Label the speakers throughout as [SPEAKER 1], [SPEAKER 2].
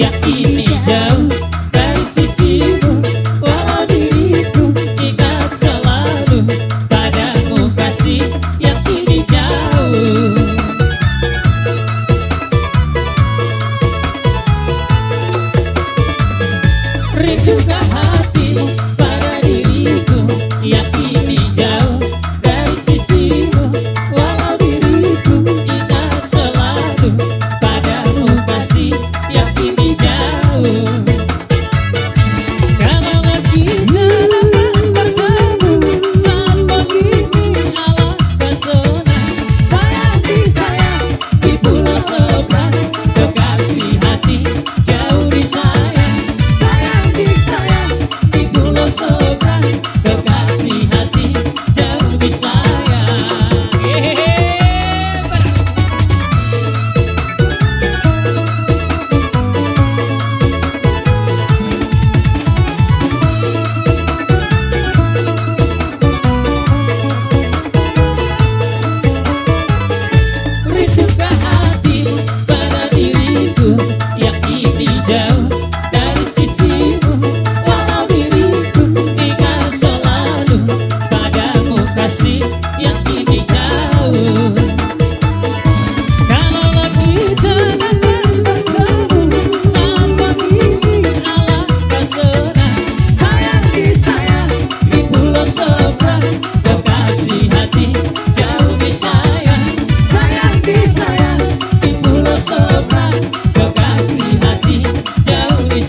[SPEAKER 1] ya ini jauh dari sisimu. Walau diriku ingat selalu padamu kasih yang kini jauh. Rindukan hatimu pada diriku yang kini jauh dari sisimu. Walau diriku ingat selalu padamu kasih yang kini jauh. Kalau kita dapat bertemu tanpa kini ala pesona, sayang di sayang di pulau seberang, kekasih hati jauh di sayang. Sayang di sayang di pulau seberang, kekasih hati jauh di sayang. Rindukan hatimu pada diriku yang kini jauh dari sisimu. Walau diriku ingat selalu padamu kasih yang kini jauh. Kalau kita dapat bertemu tanpa kini ala pesona, sayang di sayang di pulau seberang, kekasih hati jauh di sayang. Sayang di sayang di pulau seberang, kekasih hati jauh di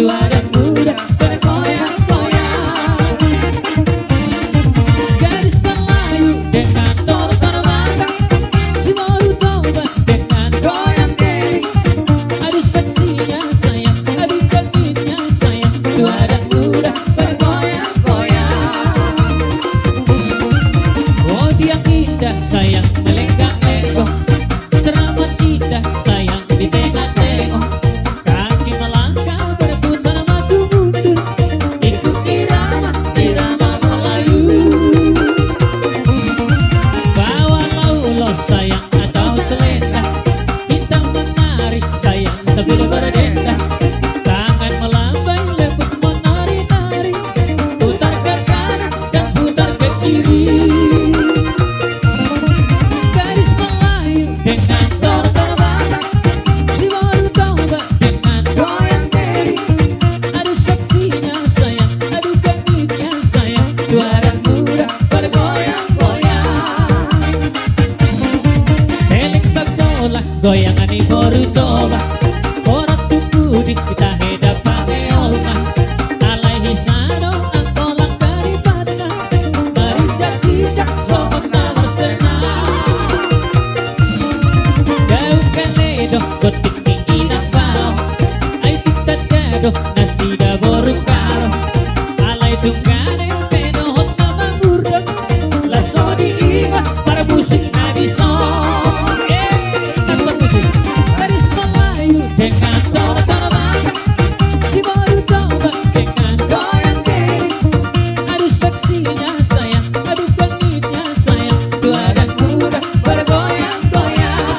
[SPEAKER 1] tua dan muda bergoyang-goyang. Gadis Melayu dengan tontonan mata, si baru tobat dengan goyang diri. Aduh seksinya sayang, aduh cantiknya sayang, tua dan muda bergoyang-goyang. Oh dia indah sayang melenggak-lenggok, teramat indah sayang ditengok-tengok. Kaki melangkah berputar maju mundur, ikut irama Melayu. Bawa laulos sayang atau selendang, kita menari sayang sambil berdendang. Tangan melambai lembut menari-nari, putar ke kanan dan putar ke kiri. Gadis Melayu dengan tontonan mata, si baru tobat dengan goyang diri. Aduh seksinya sayang, aduh cantiknya sayang, tua dan muda bergoyang-goyang. Eling sekolah goyangan di baru tobat, orang tunggu di kita hedap pakai olma. Alaihi salam angkolang daripada berijak-ijak sobat nama senang. Daun kaledo gotik inang bau, ay tiktat kado nasi daboru karo. Alay tunggane penohot na mangurdo, laso di iba para busing na di son. Tanpa musik. Gadis Melayu dengan tontonan mata, si baru tobat dengan goyang diri. Aduh seksinya sayang, aduh cantiknya sayang, tua dan muda bergoyang-goyang.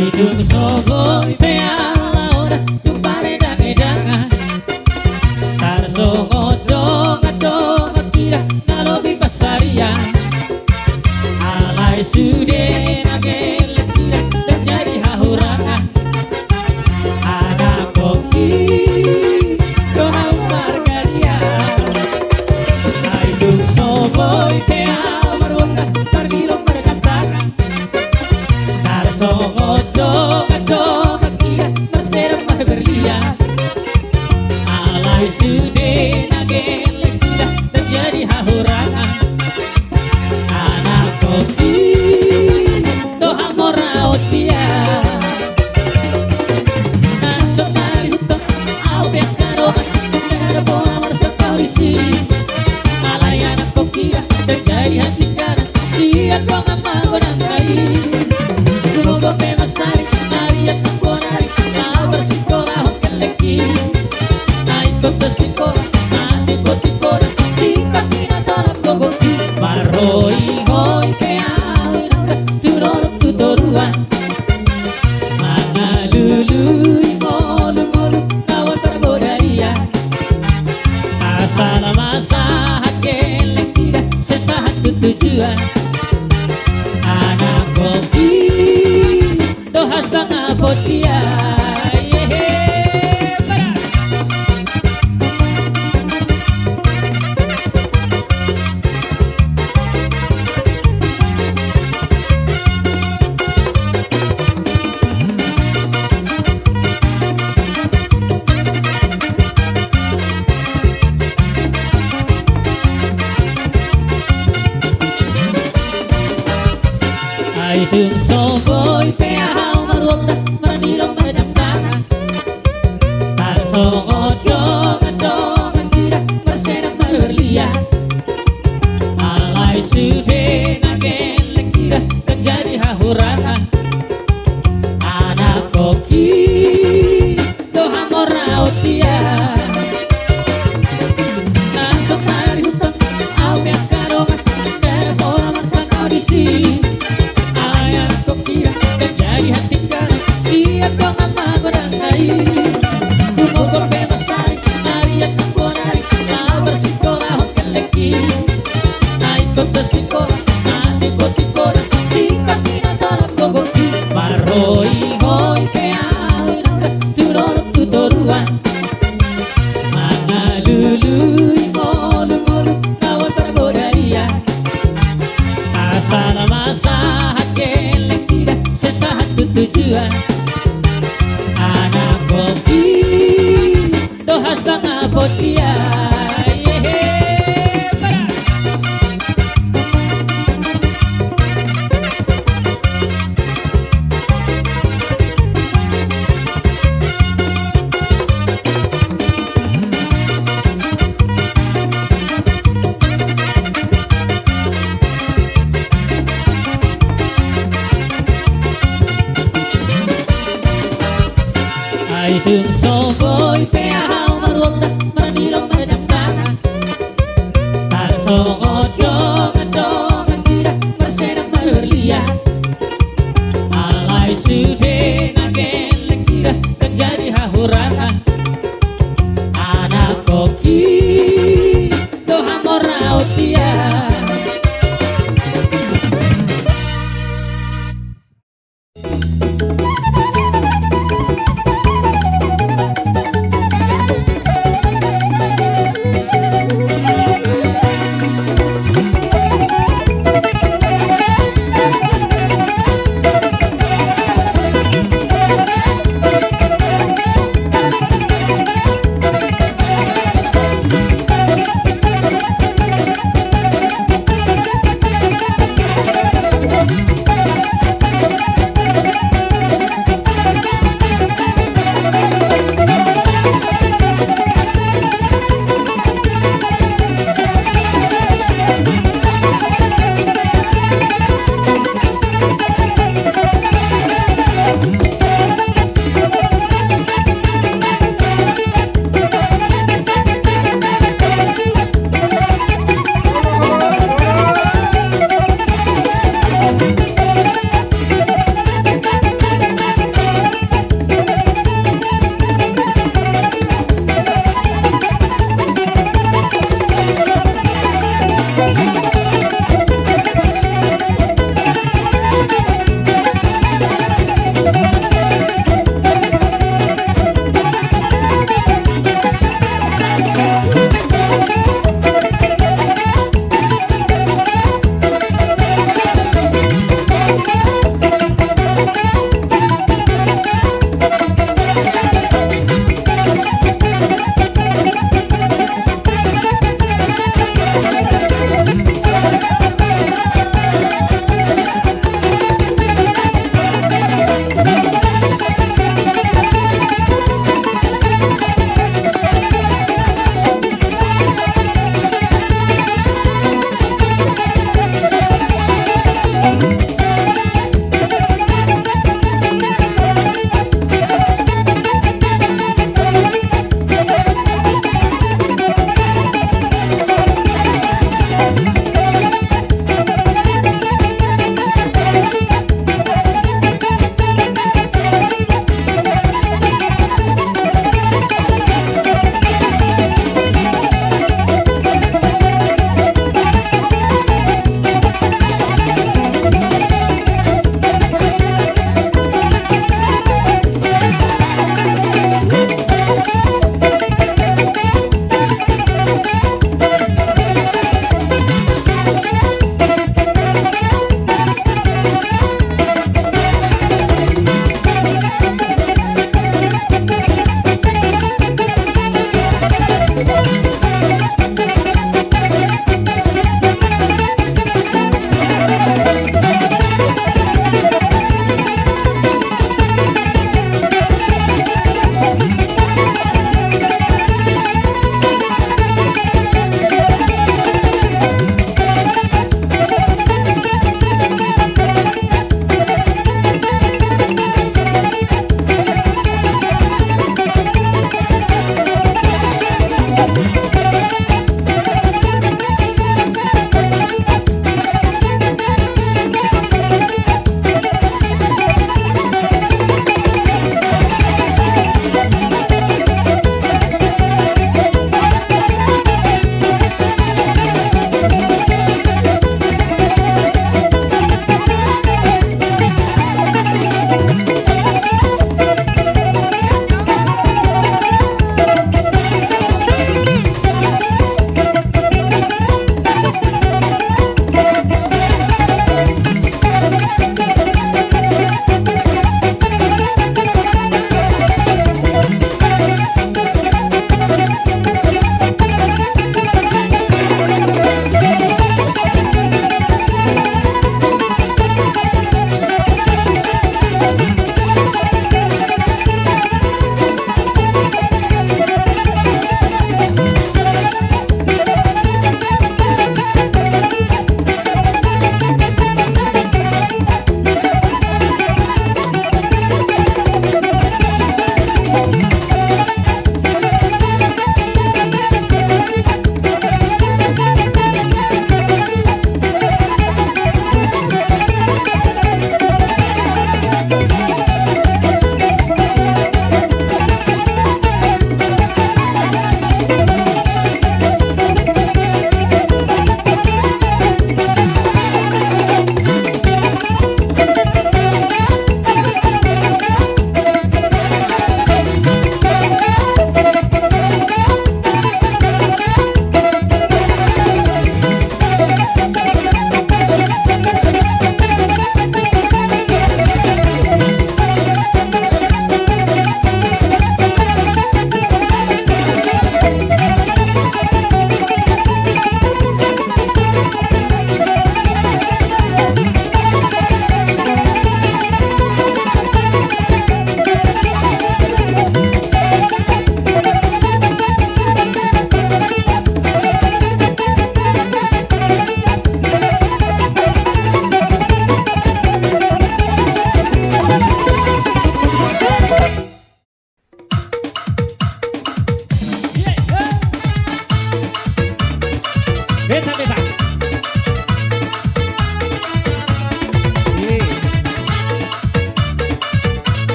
[SPEAKER 1] Ay dung soboy pe ahora tu paredang-edangan Tarsong odong-odong kira nalobi pasarian Alay sude nagelek kira dan jadi hahurangan Anak koki dohau margaria Ay dung soboy pe ahora tardilong berkantangan Tarsong odong-odong kira berserap berlian Alay sude nagelek kira dan jadi hahurangan Anak kopi doha moraot dia Nasok marito au pekarokan Kaya po amar sa polisi Alay anak ko kira dan jadi hati kanan Siya ko nga magunang kain Sumugo pe masari Mariat ng bonari Nabarsikola akong kalaki Naikot na sikora Natikot-tikora Sikap inatarap ko goki Maroy-hoy Kaya awin Turolog tutoruan Mga luluy Ngolong-ngolong Nawal terbodaya Asal masahat Kelek tidak Sesahat tujuan Anak kopi Doha sang abot dia Ay dung soboy pe ahau maruang na maranilong marajamdangan Tarsong odong-odongan kira bersenang berlian Alay sude nagelek kira dan jadi hahurangan Anak koki doha moraot dia Nasok mari hutang au biak karongan Dari pola masang audisi Anak ko kira dan jadi hati kanan Siya ko nga magunang kain Tumugong pe masari Mariat ng bonari Nabarsikola akong kalaki Naikot na sikora Natikot-tikora Sikap inatarap ko goki Maroy-hoy Kaya awin Turolog tutoruan Mga luluy Ngolong-ngolong Nawal terbodaya Asal masahat Kelek tidak Sesahat tujuan Anak kopi Doha sang abot dia Ay dung soboy pe ahau maruang na maranilong marajamdangan Tarsong odong-odongan kira bersenang berlian Alay sude nagelek kira dan jadi hahurangan Anak koki doha moraot dia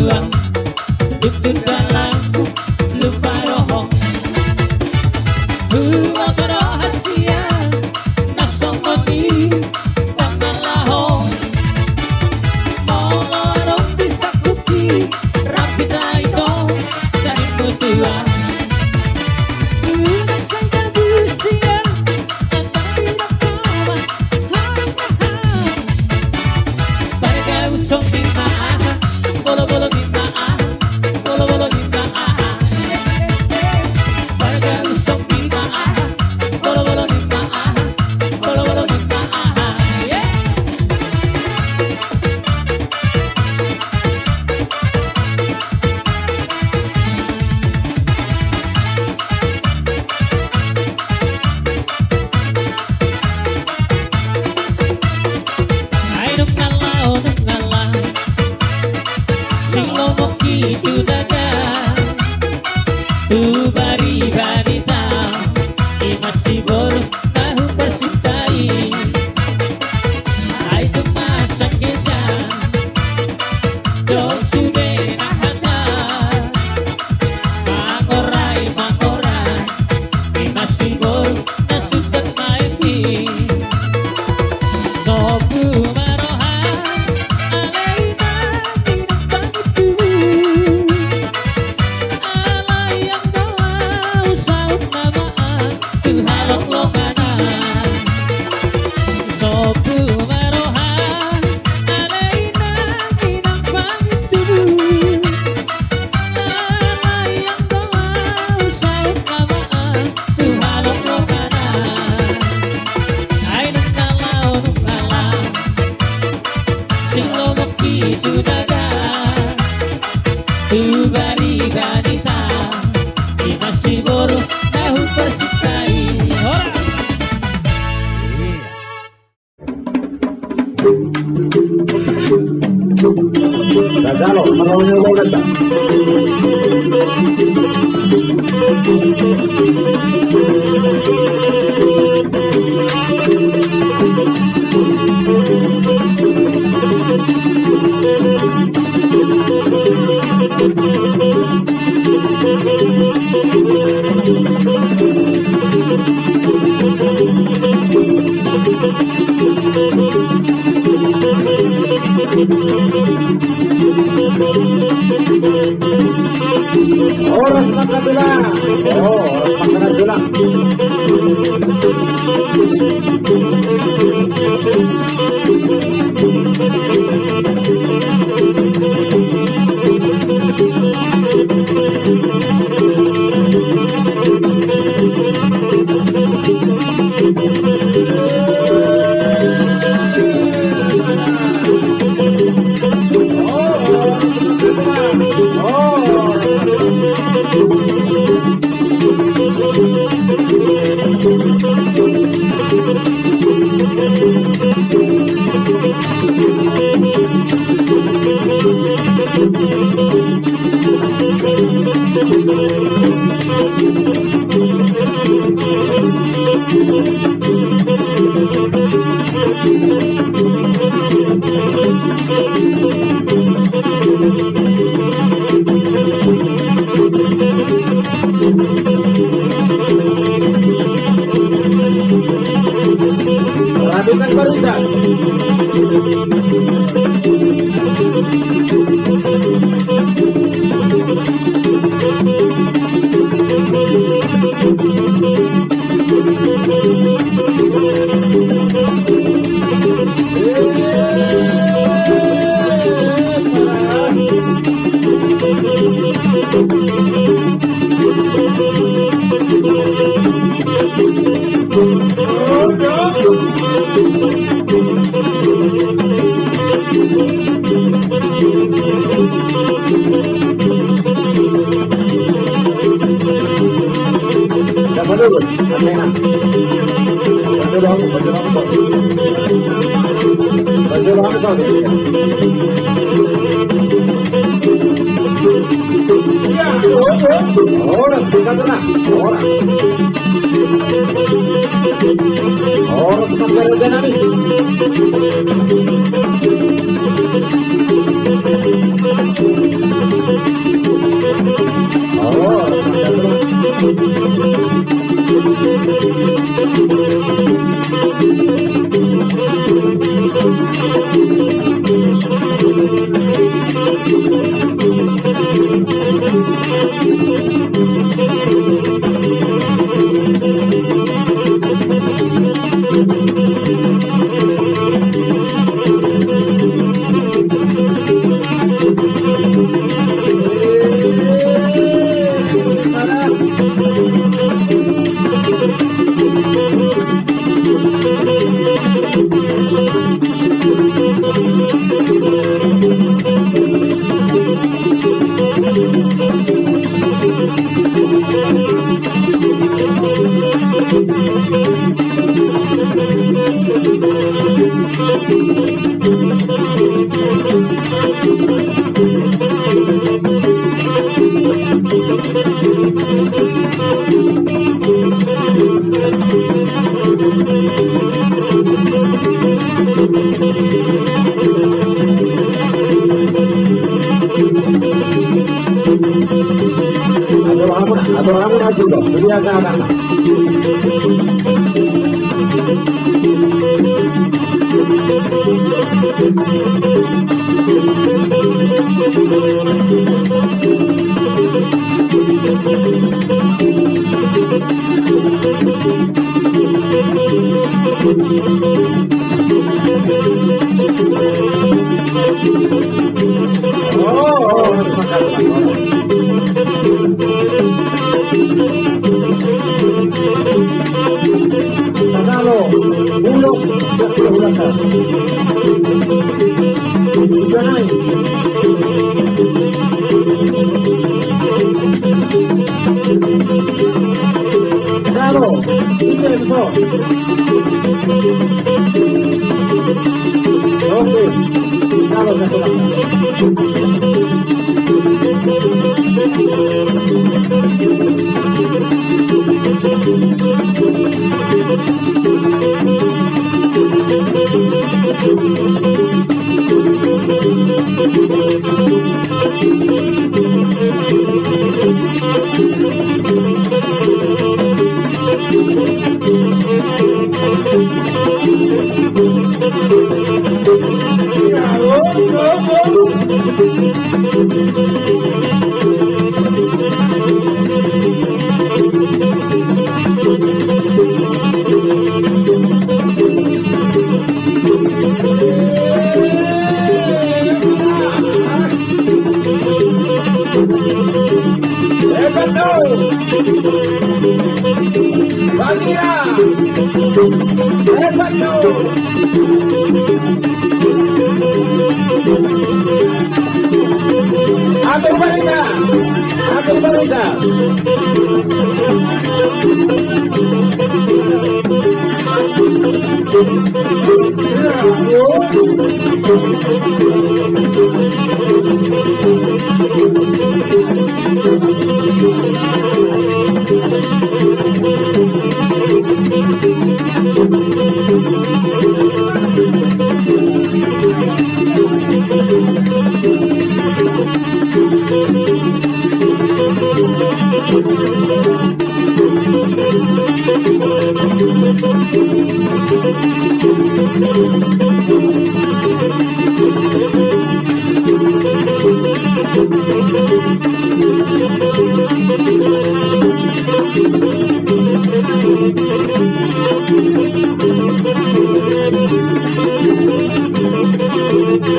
[SPEAKER 1] berdua itu dalam lupa roho buat rahasia nasongoni pangalaho molo bisa kuki rapita itu cari berdua itu dada tu bari wanita masih baru tahu persintai itu masa kita jauh sudah nahana mangorai masih baru nasukan main sobu itu dada tu bari wanita masih baru tahu persintai
[SPEAKER 2] Gagalo, marunong yung ulat na. Oras magkadulang. Oras magkadulang. Perhatikan barisan. Menurut antena baju langsung ya orang suka tenang orang suka kerja nih Atur kamu nasi dong, kebiasaan. Oh,
[SPEAKER 3] Tagalog, Bulos sa Bulacan. Ikanay. Tagalog, Isa Lepso. Okay, Tagalog sa Bulacan.
[SPEAKER 2] Hebat tuh. Bagira. Hebat tuh. Atur barisan. Atur barisan.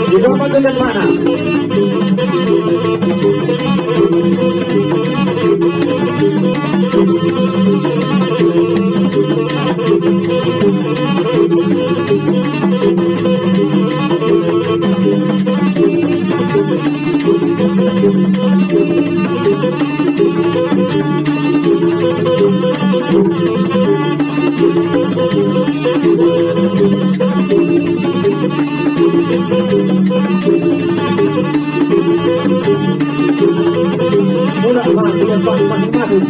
[SPEAKER 2] Dibawa ke depan mana?
[SPEAKER 3] Mula mga tinapang masing-masing.